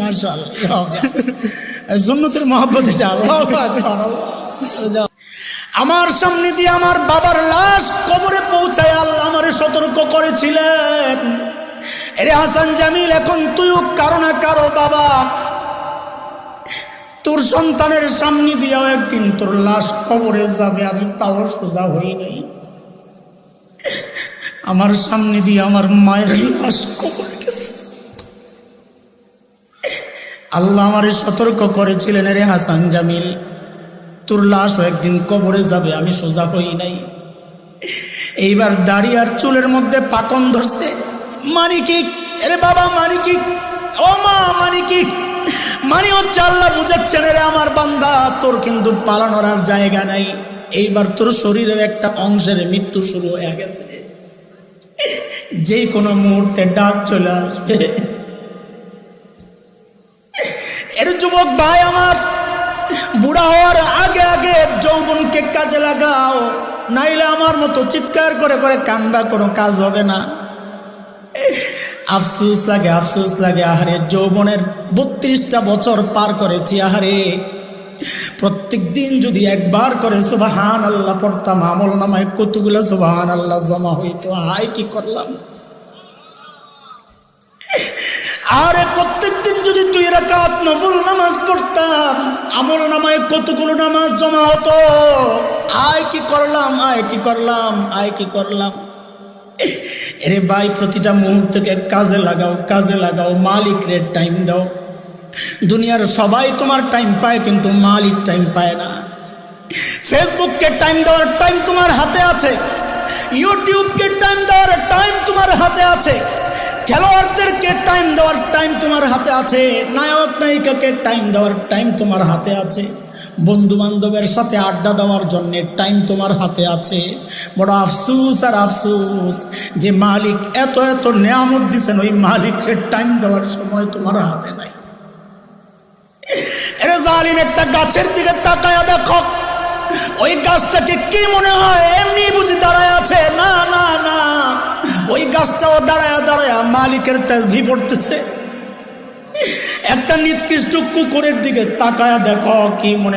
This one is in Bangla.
মাশাআল্লাহ, সুন্নতের মহব্বত এটা। আল্লাহু আকবার। আমার সামনে দিয়ে আমার বাবার লাশ কবরে পৌঁছায় আল্লাহ আমারে সতর্ক করেছিলেন, এরে হাসান জামিল, এখন তুইও কারো না কারো বাবা, তোর সন্তানের সামনে দিয়েও একদিন তোর লাশ কবরে যাবে। আমি তাও সোজা হই নাই, আমার সামনে দিয়ে আমার মায়ের লাশ কবরে গেছে। আল্লাহ আমারে সতর্ক করেছিলেন, রে হাসান জামিল, তোর লাশও একদিন কবরে যাবে। আমি সোজা হই নাই। এইবার দাড়ি আর চুলের মধ্যে পাকন ধরছে। মানি কি? এরে বাবা মানি কি? ও মা মানি কি? মানি হচ্ছে আল্লাহ বুঝাচ্ছেন, রে আমার বান্দা, তোর কিন্তু পালানোর আর জায়গা নাই। এইবার তোর শরীরের একটা অংশের মৃত্যু শুরু হয়ে গেছে, যে কোনো মুহূর্তে ডাক চলে আসবে। এর যুবক ভাই আমার, বুড়া হওয়ার আগে আগে যৌবনকে কাজে লাগাও, নাইলে আমার মতো চিৎকার করে করে কান্দা কোনো কাজ হবে না। আফসোস লাগে, আফসোস লাগে। আহারে, যৌবনের 32টা বছর পার করেছি। আহারে, প্রত্যেক দিন যদি একবার করে সুবহানাল্লাহ পড়তাম, আমল নামায় কতগুলো সুবহানাল্লাহ জমা হইতো। হায় কি করলাম। আরে প্রত্যেক দিন যদি 2 রাকাত নফল নামাজ পড়তাম, আমল নামায় কতগুলো নামাজ জমা হতো। আয় কি করলাম, আয় কি করলাম, আয় কি করলাম। এরে ভাই, প্রতিটা মুহূর্তকে কাজে লাগাও, কাজে লাগাও। মালিকের টাইম দাও। দুনিয়ার সবাই তোমার টাইম পায়, কিন্তু মালিক টাইম পায় না। ফেসবুককে টাইম দেওয়ার টাইম তোমার হাতে আছে, ইউটিউবকে টাইম দেওয়ার টাইম তোমার হাতে আছে, খেলোয়াড়দেরকে টাইম দেওয়ার টাইম তোমার হাতে আছে, নায়ক নায়িকাকে টাইম দেওয়ার টাইম তোমার হাতে আছে, বন্ধু বান্ধবের সাথে আড্ডা দেওয়ার জন্য টাইম তোমার হাতে আছে। বড় আফসোস আর আফসোস যে মালিক এত এত নিয়ামত দিচ্ছেন, ওই মালিকের টাইম দেওয়ার সময় তোমার হাতে নাই। এরে জালিম, একটা গাছের দিকে তাকায়া দেখো, ওই গাছটাকে কি মনে হয় এমনি বুঝি দাঁড়ায় আছে? না না না, ওই গাছটাও দাঁড়ায়া দাঁড়ায়া মালিকের তাসবিহ পড়তেছে। একটা নিকৃষ্ট কুকুরের দিকে তাকায়া দেখো, কি মনে